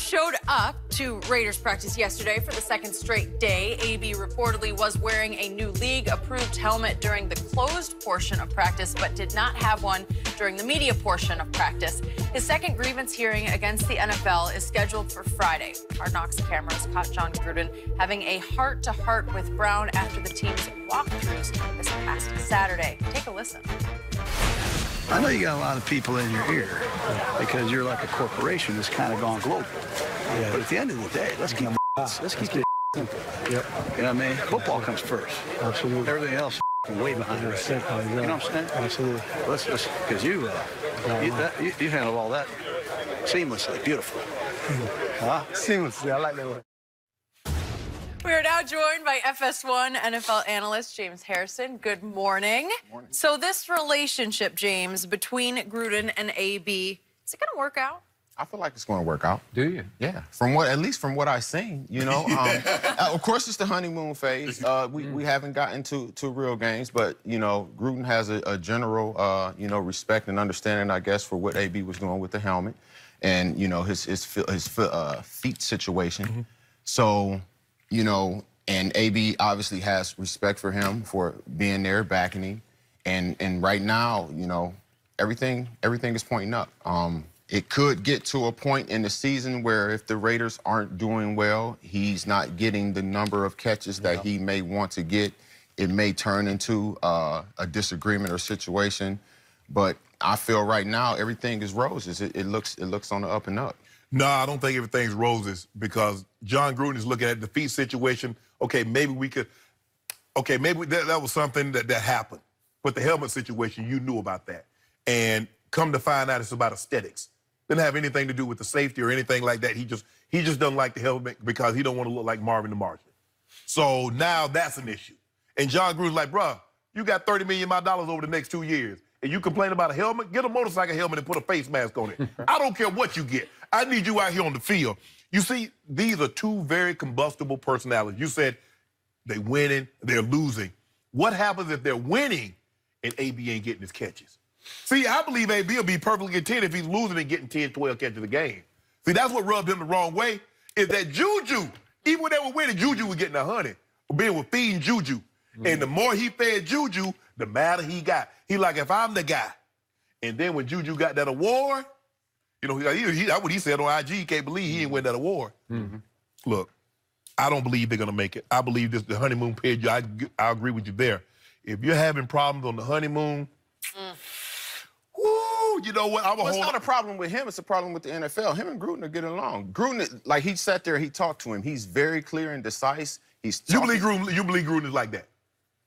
showed up to Raiders practice yesterday for the second straight day. AB reportedly was wearing a new league-approved helmet during the closed portion of practice, but did not have one during the media portion of practice. His second grievance hearing against the NFL is scheduled for Friday. Hard Knocks cameras caught Jon Gruden having a heart-to-heart with Brown after the team's walkthroughs this past Saturday. Take a listen. I know you got a lot of people in your ear because you're like a corporation that's kind of gone global. Yeah. But at the end of the day, let's keep it simple. Yep. You know what I mean? Football comes first. Absolutely. Everything else way behind us. You know what I'm saying? Absolutely. Let's just because you handle all that seamlessly, beautiful. Huh? Seamlessly. I like that word. We are now joined by FS1 NFL analyst James Harrison. Good morning. Good morning. So this relationship, James, between Gruden and AB, is it going to work out? I feel like it's going to work out. Do you? Yeah. At least from what I've seen, you know. Of course, it's the honeymoon phase. We haven't gotten to real games, but, you know, Gruden has a general, you know, respect and understanding, I guess, for what AB was doing with the helmet and, you know, his feet situation. Mm-hmm. So, you know, and AB obviously has respect for him for being there, backing him. And right now, you know, everything is pointing up. It could get to a point in the season where if the Raiders aren't doing well, he's not getting the number of catches that he may want to get. It may turn into a disagreement or situation. But I feel right now everything is roses. It looks on the up and up. No, I don't think everything's roses because Jon Gruden is looking at the feet situation. Okay, maybe we could. Okay, maybe that was something that happened. But the helmet situation, you knew about that. And come to find out it's about aesthetics. Didn't have anything to do with the safety or anything like that. He just doesn't like the helmet because he don't want to look like Marvin the Martian. So now that's an issue. And Jon Gruden's like, bruh, you got $30 million over the next 2 years. And you complain about a helmet? Get a motorcycle helmet and put a face mask on it. I don't care what you get. I need you out here on the field. You see, these are two very combustible personalities. You said they're winning, they're losing. What happens if they're winning and AB ain't getting his catches? See, I believe AB will be perfectly content if he's losing and getting 10, 12 catches a game. See, that's what rubbed him the wrong way, is that Juju, even when they were winning, Juju was getting 100. Ben was feeding Juju. And the more he fed Juju, the madder he got. He like, if I'm the guy. And then when Juju got that award, you know, that's what he said on IG. He can't believe he didn't win that award. Mm-hmm. Look, I don't believe they're going to make it. I believe this the honeymoon period. I agree with you there. If you're having problems on the honeymoon, whoo, you know what? It's not a problem with him. It's a problem with the NFL. Him and Gruden are getting along. Gruden, like he sat there, he talked to him. He's very clear and decise. You believe Gruden is like that?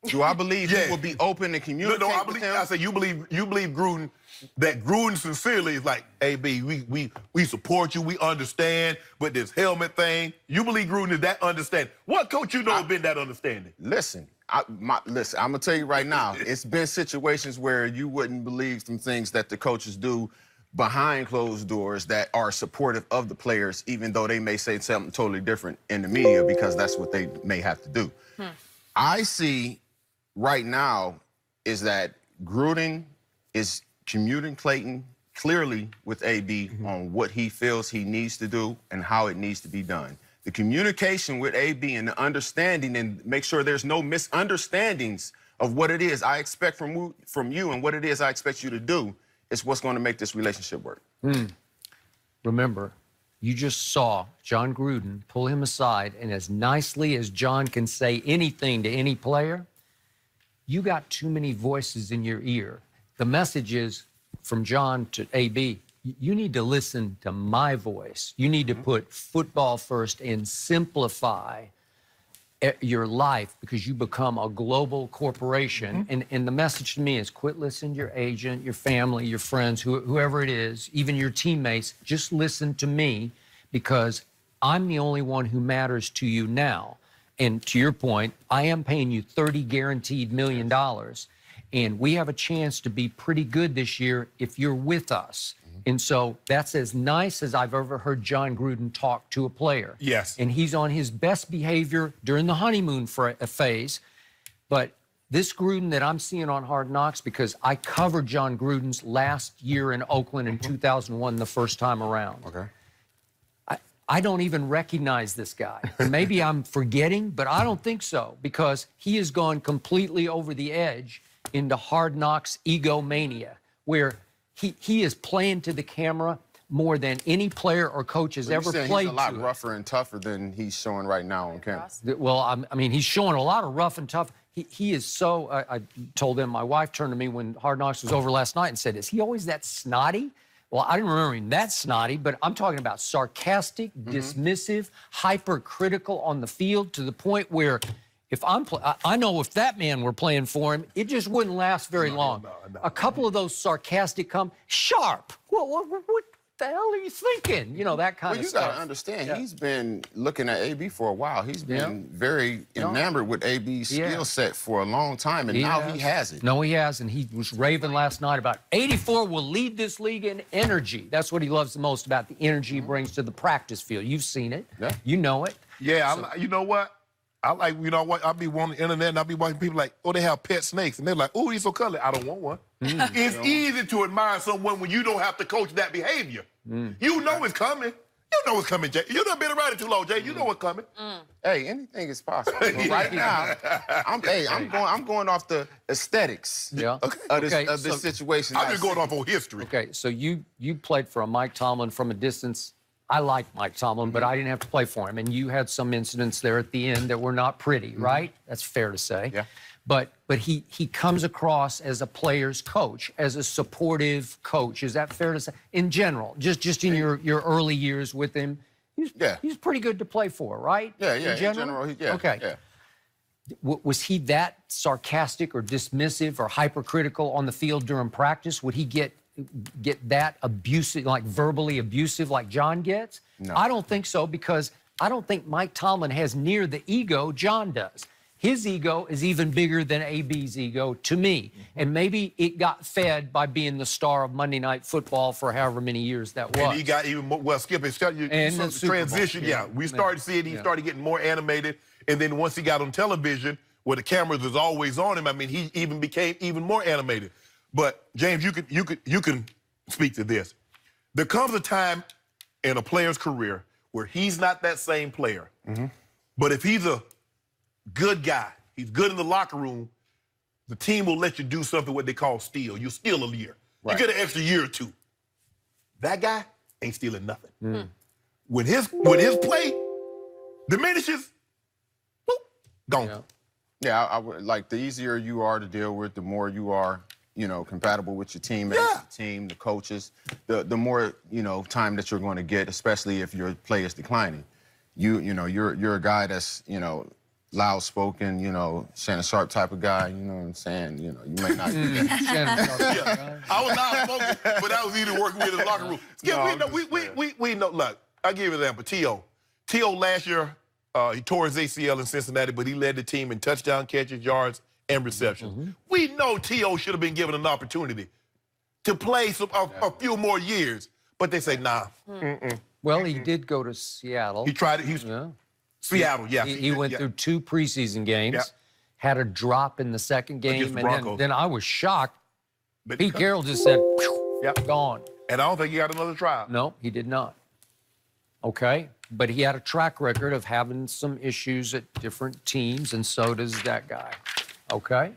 Do I believe he will be open and communicate with him? I say you believe Gruden, that Gruden sincerely is like, hey, B, we support you, we understand, but this helmet thing, you believe Gruden is that understanding. What coach you know has been that understanding? Listen, I'm going to tell you right now, it's been situations where you wouldn't believe some things that the coaches do behind closed doors that are supportive of the players, even though they may say something totally different in the media because that's what they may have to do. I see right now is that Gruden is communicating clearly with AB on what he feels he needs to do and how it needs to be done. The communication with AB and the understanding and make sure there's no misunderstandings of what it is I expect from you and what it is I expect you to do is what's going to make this relationship work. Remember, you just saw Jon Gruden pull him aside, and as nicely as Jon can say anything to any player, you got too many voices in your ear. The message is from Jon to AB, you need to listen to my voice. You need to put football first and simplify your life because you become a global corporation. And the message to me is quit listening to your agent, your family, your friends, whoever it is, even your teammates. Just listen to me because I'm the only one who matters to you now. And to your point, I am paying you $30 guaranteed million. And we have a chance to be pretty good this year if you're with us. And so that's as nice as I've ever heard Jon Gruden talk to a player. Yes. And he's on his best behavior during the honeymoon phase. But this Gruden that I'm seeing on Hard Knocks, because I covered Jon Gruden's last year in Oakland in 2001, the first time around. Okay. I don't even recognize this guy. Maybe I'm forgetting, but I don't think so, because he has gone completely over the edge into Hard Knocks egomania, where he is playing to the camera more than any player or coach has ever played. He's a lot rougher and tougher than he's showing right now on camera. Well, I mean, he's showing a lot of rough and tough. He is so, I told him, my wife turned to me when Hard Knocks was over last night and said, is he always that snotty? Well, I didn't remember him that snotty, but I'm talking about sarcastic, dismissive, hypercritical on the field, to the point where if I know if that man were playing for him, it just wouldn't last very long. A couple of those sarcastic sharp. What the hell are you thinking? You know, that kind of stuff. Well, you got to understand, he's been looking at AB for a while. He's been very enamored with AB's skill set for a long time, and now he has it. No, he has, and he was raving last night about 84 will lead this league in energy. That's what he loves the most, about the energy he brings to the practice field. You've seen it. Yeah. You know it. Yeah, you know what? I like, you know what? I'll be on the internet and I'll be watching people like, oh, they have pet snakes. And they're like, oh, he's so cuddly. I don't want one. It's easy to admire someone when you don't have to coach that behavior. You know it's coming. You know it's coming, Jay. You done been around it too long, Jay. You know what's coming. Hey, anything is possible. But right now, I'm going off the aesthetics of this situation. I'm just going off on history. Okay, so you played for a Mike Tomlin from a distance. I like Mike Tomlin, but I didn't have to play for him. And you had some incidents there at the end that were not pretty, right? That's fair to say. Yeah. But he comes across as a player's coach, as a supportive coach. Is that fair to say? In general, just in your early years with him, he's pretty good to play for, right? Yeah, in general, okay. Yeah. Was he that sarcastic or dismissive or hypercritical on the field during practice? Would he get that abusive, like verbally abusive like Jon gets? No. I don't think so, because I don't think Mike Tomlin has near the ego Jon does. His ego is even bigger than AB's ego to me. And maybe it got fed by being the star of Monday Night Football for however many years that was. And he got even more, well, Skip, and the transition, we started seeing he started getting more animated. And then once he got on television, where the cameras was always on him, I mean, he even became even more animated. But James, you can speak to this. There comes a time in a player's career where he's not that same player. But if he's a good guy, he's good in the locker room, the team will let you do something what they call steal. You steal a year. You get an extra year or two. That guy ain't stealing nothing. When his play diminishes, boop, gone. Yeah, I would, like, the easier you are to deal with, the more you are, compatible with your teammates, the team, the coaches, the more, time that you're going to get, especially if your play is declining. You're a guy that's, loud-spoken, Shannon Sharp type of guy, you know what I'm saying? You may not do that. Shannon Sharp. I was loud-spoken, but that was easy to work with in the locker room. Skip, we know, look, I'll give you an example. T.O. last year, he tore his ACL in Cincinnati, but he led the team in touchdown catches, yards, and receptions. We know T.O. should have been given an opportunity to play a few more years, but they say, nah. Well, he did go to Seattle. He tried it. Seattle, He went through 2 preseason games, had a drop in the second game, and then I was shocked. But Pete Carroll just said, gone. And I don't think he got another try. No, he did not. Okay, but he had a track record of having some issues at different teams, and so does that guy. Okay?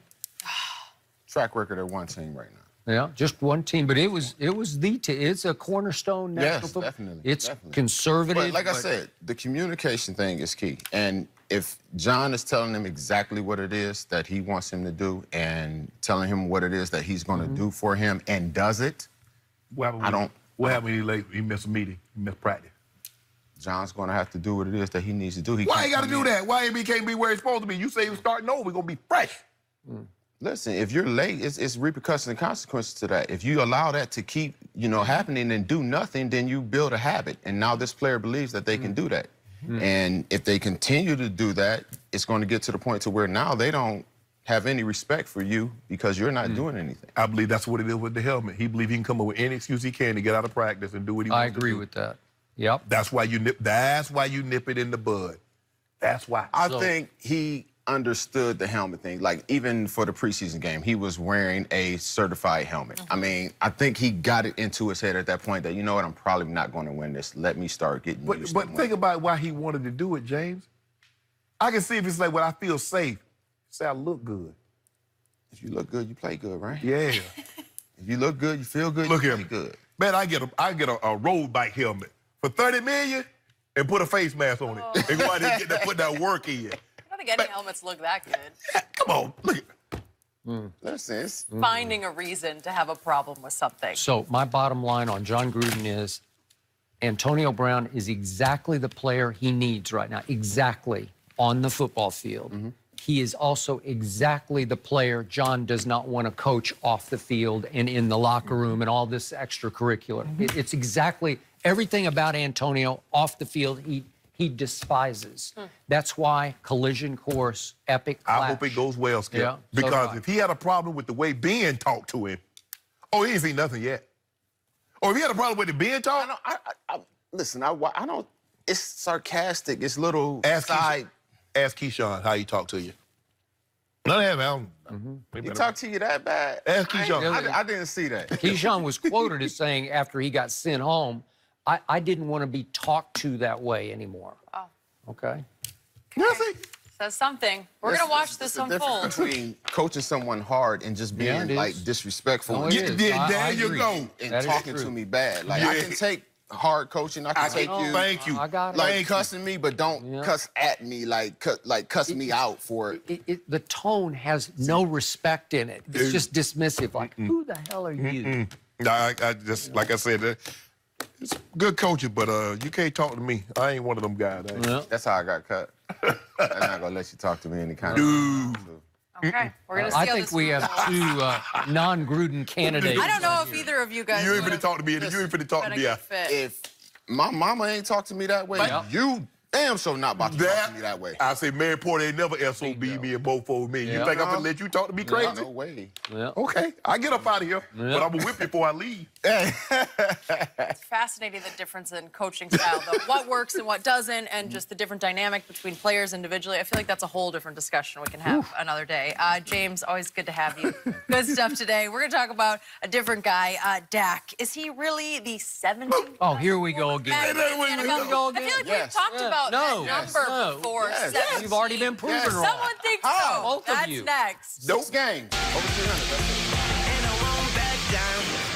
Track record at one team right now. Yeah, just one team, but it was the team. It's a cornerstone national football. Definitely. It's conservative. But like I said, the communication thing is key. And if Jon is telling him exactly what it is that he wants him to do, and telling him what it is that he's going to do for him, and does it, what happened when he missed a meeting, he missed practice? Jon's going to have to do what it is that he needs to do. Why he got to do that? Why he can't be where he's supposed to be? You say he's starting over, we're going to be fresh. Listen, if you're late, it's repercussions and consequences to that. If you allow that to keep, happening and do nothing, then you build a habit. And now this player believes that they can do that. And if they continue to do that, it's going to get to the point to where now they don't have any respect for you because you're not doing anything. I believe that's what it is with the helmet. He believes he can come up with any excuse he can to get out of practice and do what he wants to do. I agree with that. Yep. That's why you nip it in the bud. That's why. I think he understood the helmet thing. Like, even for the preseason game, he was wearing a certified helmet. I mean, I think he got it into his head at that point that, you know what, I'm probably not going to win this. Let me start getting used to it. But think about why he wanted to do it, James. I can see if it's like, well, I feel safe. Say I look good. If you look good, you play good, right? Yeah. If you look good, you feel good, Look you at play me. good. Man, I get a road bike helmet for $30 million and put a face mask on it. And go out there and put that work in. I don't think any helmets look that good. Come on, look at Listen, it's Finding a reason to have a problem with something. So my bottom line on Jon Gruden is Antonio Brown is exactly the player he needs right now, exactly on the football field. He is also exactly the player Jon does not want to coach off the field and in the locker room and all this extracurricular. It's exactly everything about Antonio off the field he despises. That's why collision course, epic clash. I hope it goes well, Skip. Yeah, so because do I. if he had a problem with the way Ben talked to him, oh, he ain't seen nothing yet. Or if he had a problem with the Ben talk, listen, I don't, it's sarcastic, it's little ask side. Ask Keyshawn how he talked to you. No, He talked to you that bad? Ask Keyshawn. I didn't see that. Keyshawn was quoted as saying after he got sent home, I didn't want to be talked to that way anymore. Oh. Okay? Says something. We're going to watch this There's a unfold. difference between coaching someone hard and just Yeah, being, it like, is. disrespectful No, and, it is. There you agree. go. and That is talking true. to me bad. Like, I can take hard coaching, I can take you. Thank you. I got it. Like, cussing me, but don't Yeah. cuss at me, like cuss me out for it. The tone has no respect in it. It's just dismissive, like, who the hell are you? I just, like I said, it's good coaching, but you can't talk to me. I ain't one of them guys. Yeah. That's how I got cut. I'm not gonna let you talk to me any kind of. Okay, we're going to see I how think this we have unfolds. two non-Gruden candidates. I don't know if either of you guys You ain't would finna talk to me. You ain't finna talk to been a me. good fit. If my mama ain't talk to me that way, Yeah. you damn sure not about to talk to me that way. I say Mary Porter ain't never SOB me and Mofo me. You Yeah. think I'm gonna let you talk to me crazy? No way. Yeah. Okay, I get up out of here, Yeah. but I'm gonna whip you before I leave. It's fascinating the difference in coaching style, though. What works and what doesn't, and just the different dynamic between players individually. I feel like that's a whole different discussion we can have another day. James, always good to have you. Good stuff today. We're going to talk about a different guy, Dak. Is he really the 17th? Oh, here we go again. I feel like we've talked about No. that number No. before. Yes. 17. You've already been proven Yes. wrong. Someone thinks How? so. Both of That's you. next. Nope. Gang. Over 300. That's it. And I won't back down.